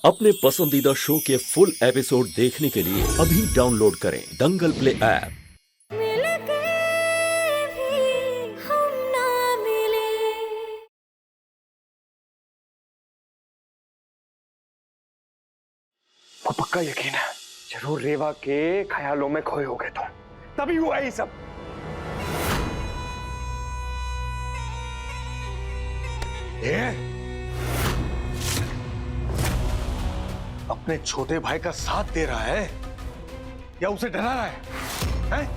अपने पसंदीदा शो के फुल एपिसोड देखने के लिए अभी डाउनलोड करें दंगल प्ले ऐप। वो पक्का यकीन है जरूर रेवा के ख्यालों में खोए हो गए तुम, तभी हुआ ये सब। ये अपने छोटे भाई का साथ दे रहा है या उसे डरा रहा है, हैं?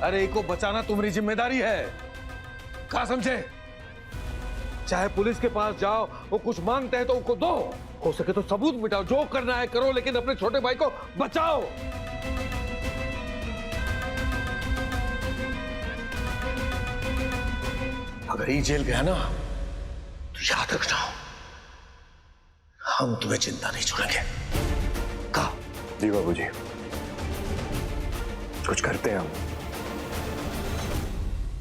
अरे को बचाना तुम्हारी जिम्मेदारी है, क्या समझे? चाहे पुलिस के पास जाओ, वो कुछ मांगते हैं तो उनको दो, हो सके तो सबूत मिटाओ, जो करना है करो, लेकिन अपने छोटे भाई को बचाओ। अगर ये जेल गया ना तो याद रखना, हम तुम्हें चिंता नहीं छोड़ेंगे। कहा जी बाबूजी, कुछ करते हैं हम।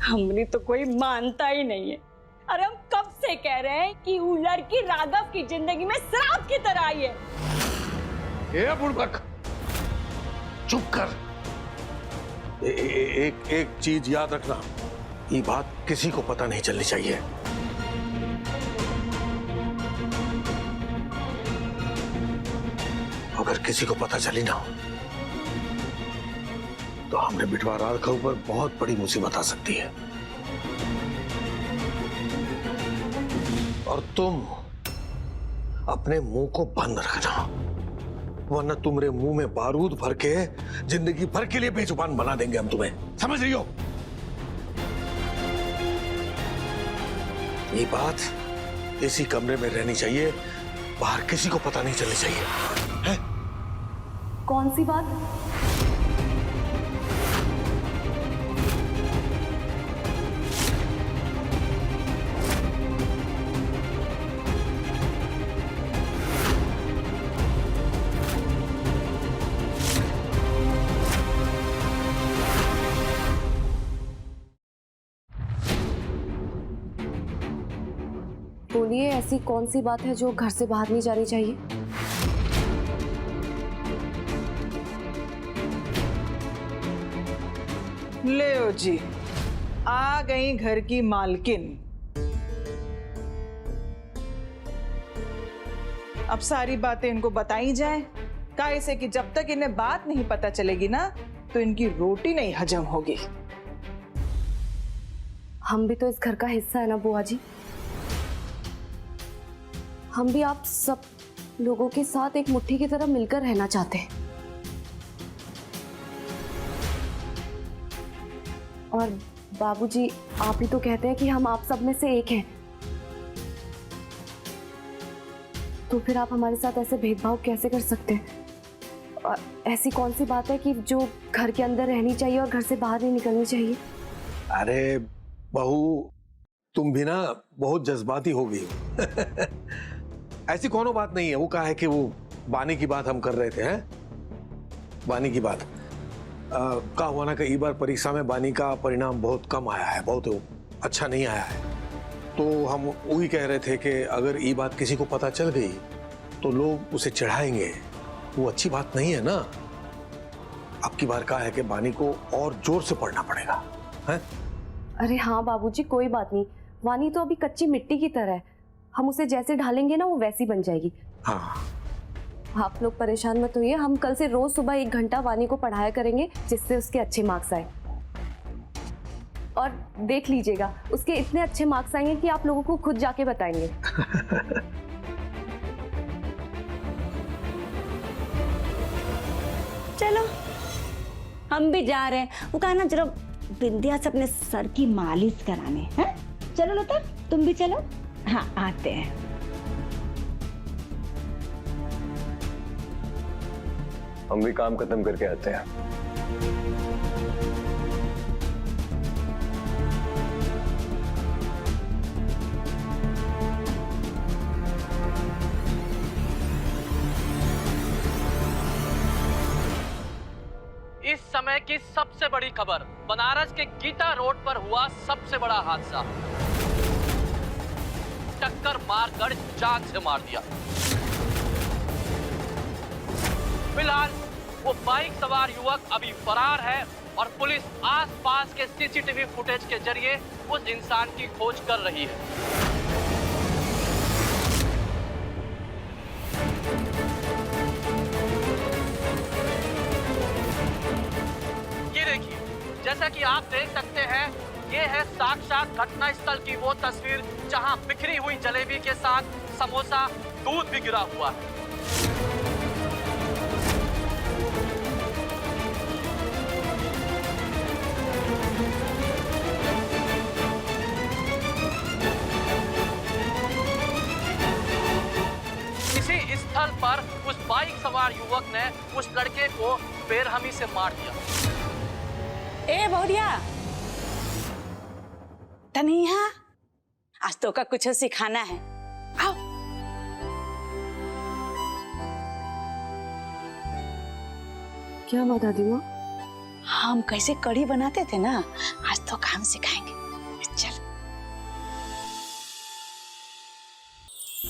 हमने तो कोई मानता ही नहीं है। अरे हम कब से कह रहे हैं कि वो लड़की राघव की जिंदगी में श्राप की तरह आई है। ये बुड़बक, चुप कर। एक चीज याद रखना, ये बात किसी को पता नहीं चलनी चाहिए। अगर किसी को पता चली ना तो हमने बिटवा राघव पर बहुत बड़ी मुसीबत आ सकती है। और तुम अपने मुंह को बंद रखना, वरना तुम्हारे मुंह में बारूद भर के जिंदगी भर के लिए बेजुबान बना देंगे हम तुम्हें, समझ रही हो? ये बात इसी कमरे में रहनी चाहिए, बाहर किसी को पता नहीं चलनी चाहिए, है? कौन सी बात? बोलिए, ऐसी कौन सी बात है जो घर से बाहर नहीं जानी चाहिए? ले जी, आ गई घर की मालकिन। अब सारी बातें इनको बताई जाए, कैसे कि जब तक इन्हें बात नहीं पता चलेगी ना तो इनकी रोटी नहीं हजम होगी। हम भी तो इस घर का हिस्सा है ना बुआ जी। हम भी आप सब लोगों के साथ एक मुट्ठी की तरह मिलकर रहना चाहते हैं। और बाबूजी, आप ही तो कहते हैं कि हम आप सब में से एक हैं, तो फिर आप हमारे साथ ऐसे भेदभाव कैसे कर सकते हैं? और ऐसी कौन सी बात है कि जो घर के अंदर रहनी चाहिए और घर से बाहर नहीं निकलनी चाहिए? अरे बहू, तुम भी ना बहुत जज्बाती हो गई हो। ऐसी कोनो बात नहीं है। वो कहा है कि वो बानी की बात हम कर रहे थे, हैं? बानी की बात का हुआ ना कि इस बार परीक्षा में बानी का परिणाम बहुत कम आया है, बहुत अच्छा नहीं आया है। तो हम वही कह रहे थे कि अगर ये बात किसी को पता चल गई तो लोग उसे चढ़ाएंगे, वो अच्छी बात नहीं है ना। अब की बार कहा है कि बानी को और जोर से पढ़ना पड़ेगा, हैं? अरे हाँ बाबूजी, कोई बात नहीं। वानी तो अभी कच्ची मिट्टी की तरह है, हम उसे जैसे ढालेंगे ना वो वैसी बन जाएगी। हाँ, आप लोग परेशान मत होइए, हम कल से रोज सुबह 1 घंटा वानी को पढ़ाया करेंगे, जिससे उसके अच्छे मार्क्स आए। और देख लीजिएगा, उसके इतने अच्छे मार्क्स आएंगे कि आप लोगों को खुद जाके बताएंगे। चलो हम भी जा रहे हैं। वो कहा ना जरा बिंदिया से अपने सर की मालिश कराने हैं। चलो लता, तुम भी चलो। हाँ, आते हैं। हम भी काम खत्म करके आते हैं। इस समय की सबसे बड़ी खबर, बनारस के गीता रोड पर हुआ सबसे बड़ा हादसा। टक्कर मारकर जान से मार दिया। फिलहाल वो बाइक सवार युवक अभी फरार है और पुलिस आसपास के सीसीटीवी फुटेज के जरिए उस इंसान की खोज कर रही है। ये देखिए, जैसा कि आप देख सकते हैं, ये है साक्षात घटनास्थल की वो तस्वीर जहां बिखरी हुई जलेबी के साथ समोसा, दूध भी गिरा हुआ है। इसी स्थल पर उस बाइक सवार युवक ने उस लड़के को बेरहमी से मार दिया। ए बहुरिया, तनिया, आज तो का कुछ सिखाना है। आओ। क्या बात दादी माँ? हम कैसे कढ़ी बनाते थे ना, आज तो काम सिखाएंगे। चल।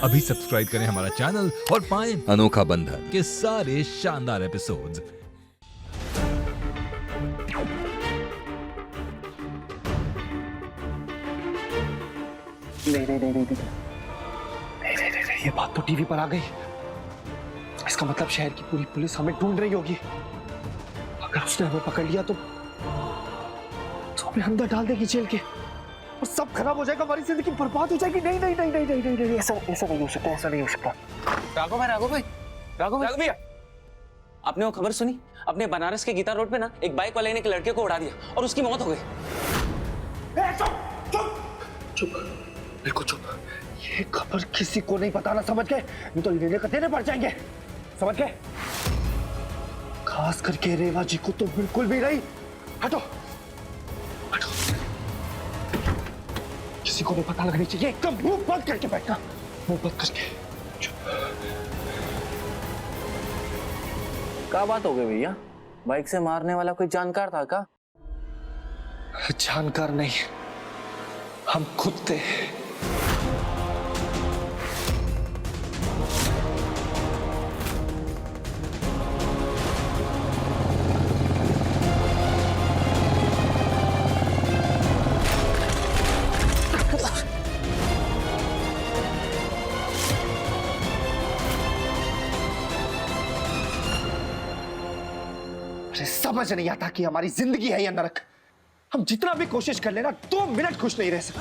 अभी सब्सक्राइब करें हमारा चैनल और पाएं अनोखा बंधन के सारे शानदार एपिसोड्स। नहीं, ये बात तो टीवी पर आ गई। इसका मतलब शहर की पूरी पुलिस हमें ढूंढ रही होगी। अगर उसने हमें पकड़ लिया तो हमें अंदर डाल देगी जेल के और सब खराब हो जाएगा, हमारी जिंदगी बर्बाद हो जाएगी। नहीं नहीं नहीं नहीं नहीं नहीं, नहीं, ऐसा नहीं हो सकता, ऐसा नहीं हो सकता। राघव भैया, आपने वो खबर सुनी? अपने बनारस के गीता रोड पे ना एक बाइक वाले ने एक लड़के को उड़ा दिया और उसकी मौत हो गई। चुप, बिल्कुल चुप। ये खबर किसी को नहीं बताना, समझ गए? नहीं तो लेने का देने पड़ जाएंगे, समझ गए? खास करके रेवा जी को तो बिल्कुल भी नहीं। हटो हटो, किसी को नहीं पता लगनी चाहिए। एकदम मुंह बंद करके बैठना, मुंह बंद करके। क्या बात हो गई भैया? बाइक से मारने वाला कोई जानकार था क्या? जानकार नहीं, हम खुद थे। समझ नहीं आता कि हमारी जिंदगी है या नरक। हम जितना भी कोशिश कर लेना 2 मिनट खुश नहीं रह सकते।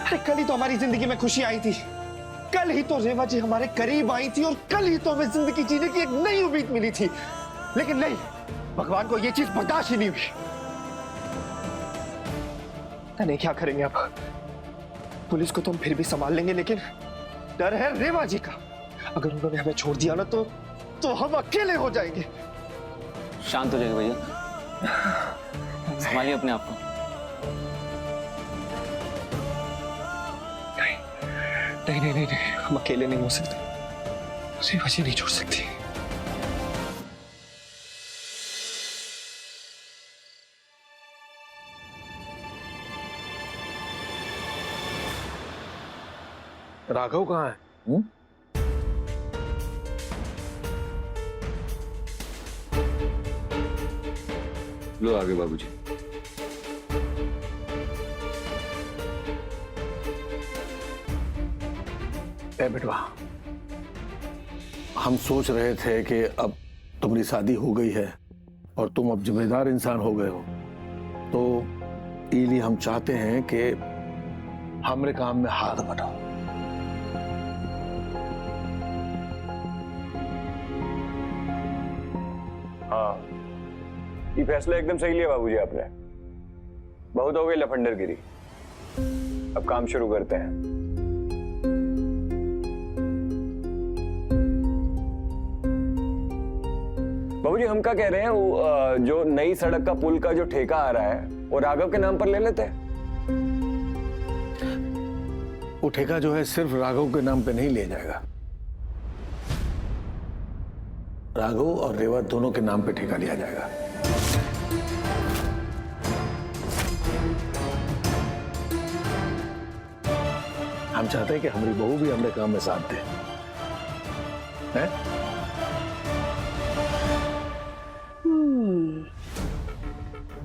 अरे कल ही तो हमारी जिंदगी में खुशी आई थी, कल ही तो रेवा जी हमारे करीब आई थी और कल ही तो हमें जिंदगी जीने की एक नई उम्मीद मिली थी। लेकिन नहीं, भगवान को यह चीज बर्दाश्त ही नहीं हुई। नहीं, क्या करेंगे अब? पुलिस को तो हम फिर भी संभाल लेंगे, लेकिन डर है रेवा जी का। अगर उन्होंने हमें छोड़ दिया ना तो हम अकेले हो जाएंगे। शांत हो जाइए भैया, संभालिए अपने आप को। नहीं नहीं नहीं नहीं, हम अकेले नहीं हो सकते, रेवा जी नहीं छोड़ सकती। राघव कहाँ है? लो आगे बाबूजी। बेटवा, हम सोच रहे थे कि अब तुम्हारी शादी हो गई है और तुम अब जिम्मेदार इंसान हो गए हो, तो इसलिए हम चाहते हैं कि हमारे काम में हाथ बटाओ। हाँ, ये फैसला एकदम सही लिया बाबूजी आपने। बहुत हो गई लफंडरगिरी, अब काम शुरू करते हैं। बाबूजी हम क्या कह रहे हैं, वो जो नई सड़क का पुल का जो ठेका आ रहा है वो राघव के नाम पर ले लेते हैं। वो ठेका जो है सिर्फ राघव के नाम पे नहीं लिया जाएगा, राघव और रेवा दोनों के नाम पे ठेका लिया जाएगा। हम चाहते हैं कि हमारी बहू भी हमारे काम में साथ दे, हैं?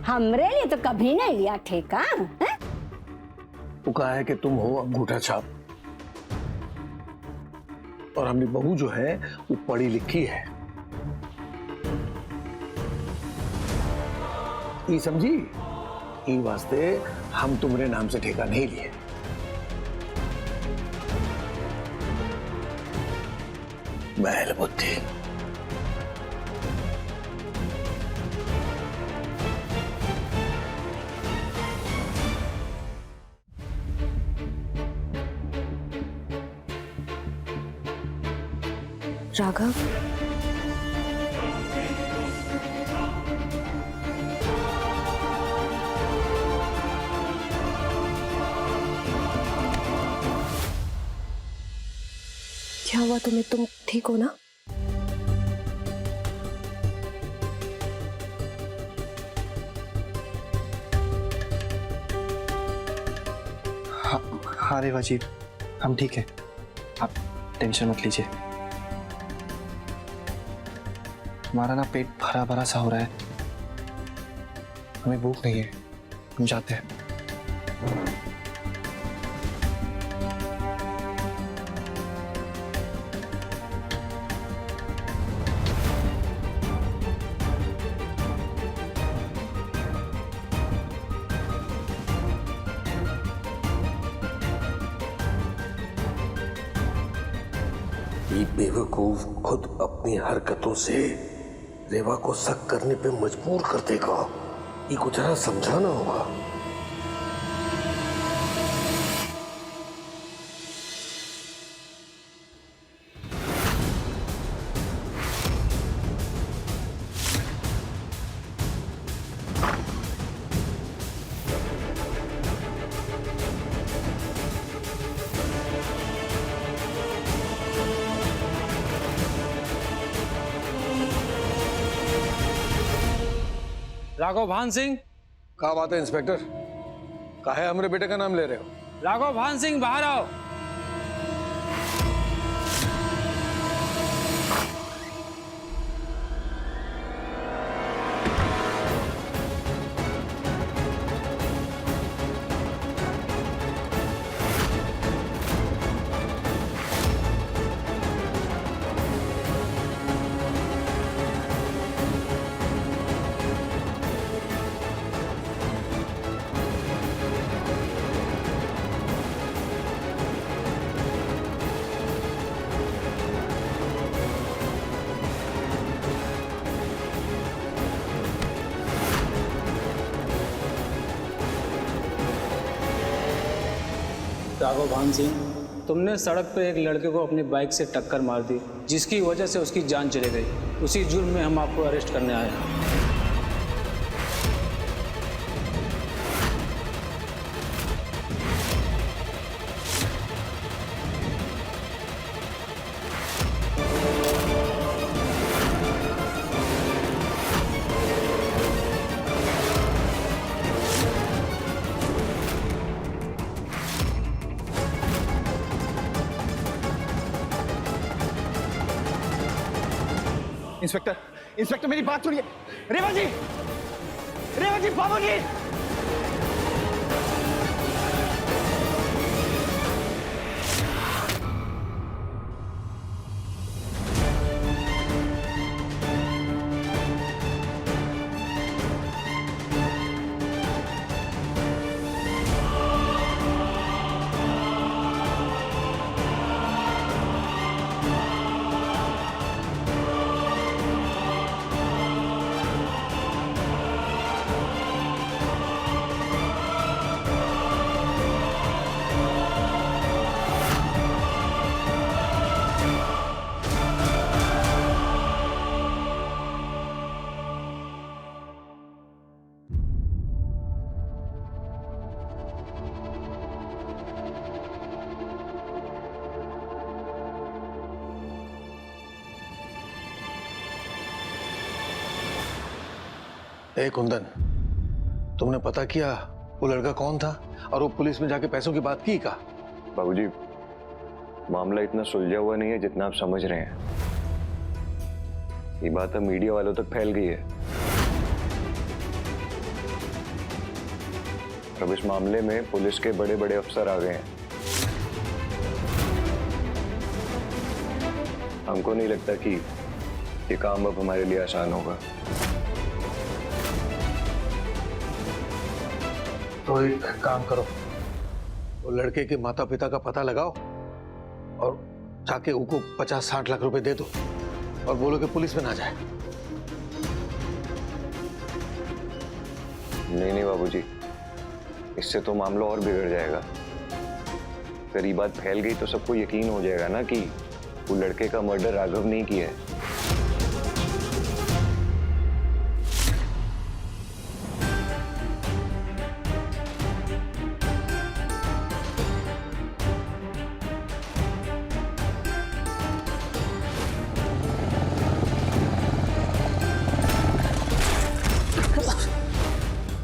हमरे लिए तो कभी नहीं लिया ठेका, हैं? वो कहा है कि तुम हो अंगूठा छाप, और हमारी बहू जो है वो पढ़ी लिखी है, ये समझी? ई वास्ते हम तुम्हारे नाम से ठेका नहीं लिए। महल बुद्धि। राघव, क्या हुआ तुम्हें? तुम ठीक हो ना? हाँ रेवा जी, हम ठीक हैं, आप टेंशन मत लीजिए। हमारा ना पेट भरा भरा सा हो रहा है, हमें भूख नहीं है, हम जाते हैं। ये बेवकूफ खुद अपनी हरकतों से रेवा को शक करने पे मजबूर कर देगा, ये कुछ जरा समझाना होगा। राघव भान सिंह। क्या बात है इंस्पेक्टर, काहे हमारे बेटे का नाम ले रहे हो? राघव भान सिंह, बाहर आओ। राघव भान सिंह, तुमने सड़क पर एक लड़के को अपनी बाइक से टक्कर मार दी, जिसकी वजह से उसकी जान चली गई। उसी जुर्म में हम आपको अरेस्ट करने आए हैं। इंस्पेक्टर, इंस्पेक्टर मेरी बात सुनिए। रेवा जी, रेवा जी, बाबू जी। ए कुंदन, तुमने पता किया वो लड़का कौन था और वो पुलिस में जाके पैसों की बात की का? बाबूजी, मामला इतना सुलझा हुआ नहीं है जितना आप समझ रहे हैं। ये बात अब मीडिया वालों तक फैल गई है। अब इस मामले में पुलिस के बड़े बड़े अफसर आ गए हैं। हमको नहीं लगता कि ये काम अब हमारे लिए आसान होगा। तो एक काम करो, वो लड़के के माता पिता का पता लगाओ और जाके उनको 50-60 लाख रुपए दे दो और बोलो कि पुलिस में ना जाए। नहीं बाबूजी, इससे तो मामला और बिगड़ जाएगा। अगर ये बात फैल गई तो सबको यकीन हो जाएगा ना कि वो लड़के का मर्डर राघव नहीं किया है।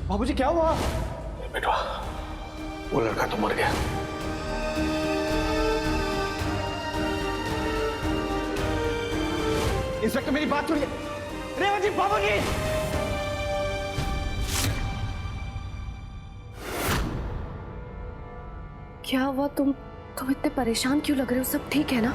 बाबूजी क्या हुआ? बेटा, वो लड़का तो मर गया। इंस्पेक्टर मेरी बात सुनिए। रेवा जी, बाबूजी! क्या हुआ? तुम इतने परेशान क्यों लग रहे हो? सब ठीक है ना?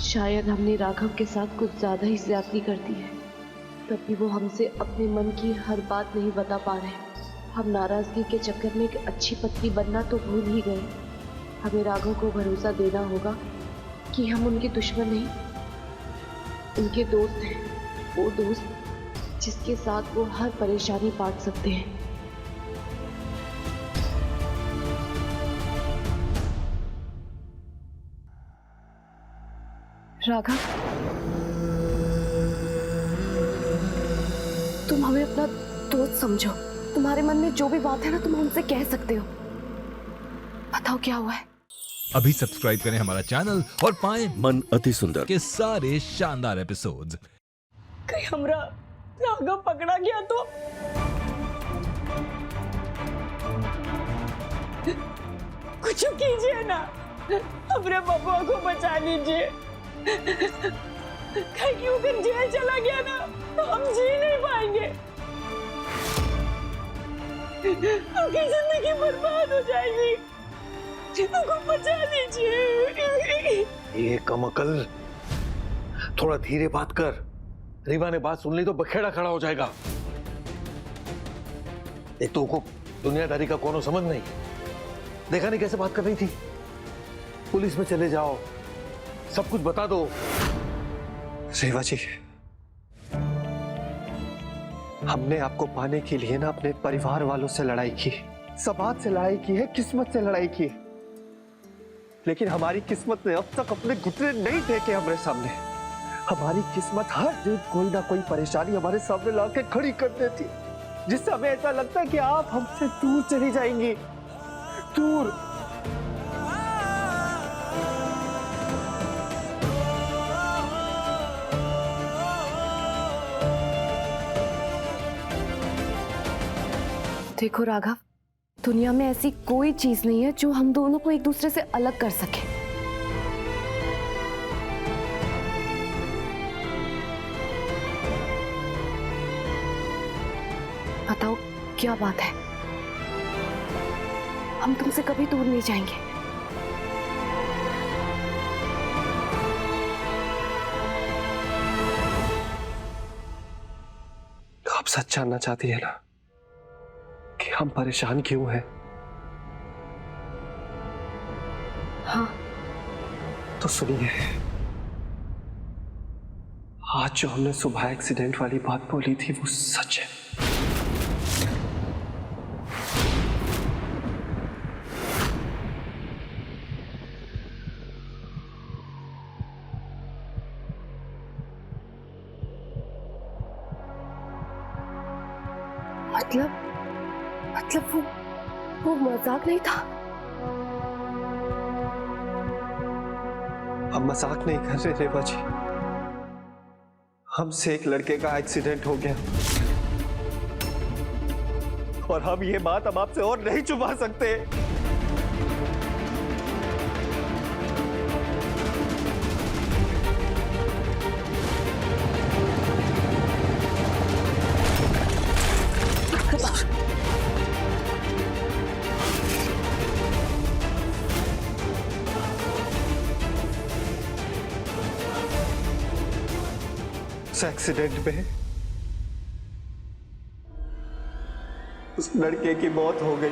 शायद हमने राघव के साथ कुछ ज्यादा ही ज्यादती कर दी है, तभी वो हमसे अपने मन की हर बात नहीं बता पा रहे। हम नाराजगी के चक्कर में एक अच्छी पत्नी बनना तो भूल ही गए। हमें राघव को भरोसा देना होगा कि हम उनके दुश्मन नहीं, उनके दोस्त हैं। वो दोस्त जिसके साथ वो हर परेशानी बांट सकते हैं। राघव, तुम हमें अपना दोस्त समझो। तुम्हारे मन में जो भी बात है ना, तुम उनसे कह सकते हो। बताओ क्या हुआ है? अभी सब्सक्राइब करें हमारा चैनल और पाएं मन अति सुंदर के सारे शानदार एपिसोड्स। कहीं हमरा राघव पकड़ा गया तो? कुछ कीजिए ना, अपने बबुआ को बचा लीजिए। कहीं उधर जेल चला गया ना तो हम जी नहीं पाएंगे, उनकी जिंदगी बर्बाद हो जाएगी। उनको बचा लीजिए। ये कमअकल, थोड़ा धीरे बात कर। रीवा ने बात सुन ली तो बखेड़ा खड़ा हो जाएगा। एक तो को दुनियादारी का कोनो समझ नहीं, देखा नहीं कैसे बात कर रही थी। पुलिस में चले जाओ, सब कुछ बता दो। रेवा जी, हमने आपको पाने के लिए ना अपने परिवार वालों से लड़ाई की, समाज से लड़ाई की है, किस्मत से लड़ाई की है, लेकिन हमारी किस्मत ने अब तक अपने घुटने नहीं टेके हमारे सामने। हमारी किस्मत हर दिन कोई ना कोई परेशानी हमारे सामने लाके खड़ी कर देती, जिससे हमें ऐसा लगता है कि आप हमसे दूर चली जाएंगी, दूर। देखो राघव, दुनिया में ऐसी कोई चीज नहीं है जो हम दोनों को एक दूसरे से अलग कर सके। बताओ क्या बात है? हम तुमसे कभी दूर नहीं जाएंगे। आप सच जानना चाहती है ना कि हम परेशान क्यों हैं? हाँ। तो सुनिए, आज जो हमने सुबह एक्सीडेंट वाली बात बोली थी वो सच है। मतलब वो मजाक नहीं था? हम मजाक नहीं कर रहे रेवा जी, हमसे एक लड़के का एक्सीडेंट हो गया और हम ये बात अब आपसे और नहीं छुपा सकते। उस एक्सीडेंट में उस लड़के की मौत हो गई।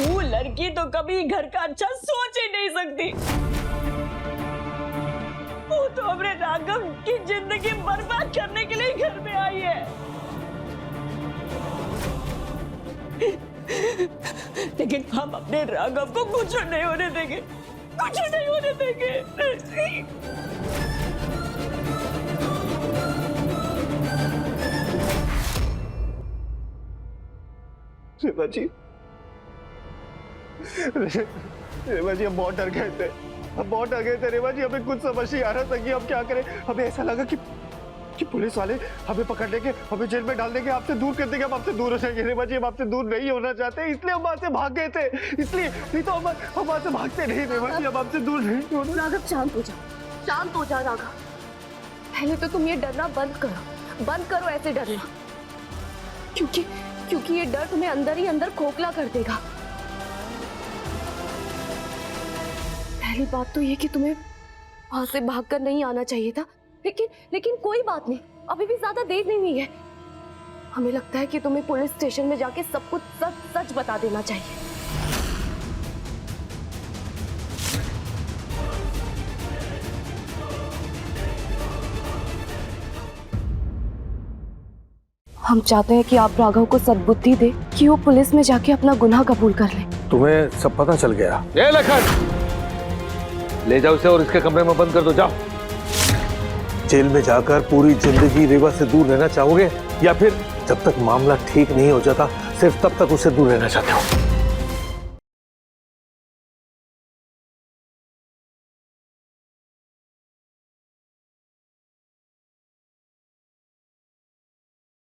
वो लड़की तो कभी घर का अच्छा सोच ही नहीं सकती। वो तो अपने राघव की जिंदगी बर्बाद करने के लिए घर में आई है। लेकिन हम अपने राघव को कुछ नहीं होने देंगे, कुछ नहीं होने देंगे। रेवा जी, रेवा जी हम बहुत डर गए थे, हम बहुत डर गए थे रेवा जी। हमें कुछ समझ नहीं आ रहा था कि हम क्या करें। हमें ऐसा लगा कि पुलिस वाले हमें पकड़ लेंगे, हमें जेल में डाल देंगे, आपसे दूर कर देंगे, हम आपसे दूर हो जाएंगे। रेवा जी हम आपसे दूर नहीं होना चाहते, इसलिए हम वहां से भाग गए थे। इसलिए नहीं तो हम वहां से भागते नहीं। रेवा जी हम आपसे दूर नहीं होना। राघव शांत हो जाओ, शांत हो जाओ राघव। पहले तो तुम ये डरना बंद करो ऐसे डरना, क्योंकि ये डर तुम्हें अंदर ही अंदर खोखला कर देगा। पहली बात तो ये कि तुम्हें वहां से भागकर नहीं आना चाहिए था, लेकिन कोई बात नहीं, अभी भी ज्यादा देर नहीं हुई है। हमें लगता है कि तुम्हें पुलिस स्टेशन में जाके सब कुछ सच बता देना चाहिए। हम चाहते हैं कि आप राघव को सद्बुद्धि दे कि वो पुलिस में जाके अपना गुनाह कबूल कर ले। तुम्हें सब पता चल गया? ये लखन, ले जाओ उसे और इसके कमरे में बंद कर दो, जाओ। जेल में जाकर पूरी जिंदगी रेवा से दूर रहना चाहोगे या फिर जब तक मामला ठीक नहीं हो जाता सिर्फ तब तक उससे दूर रहना चाहते हो?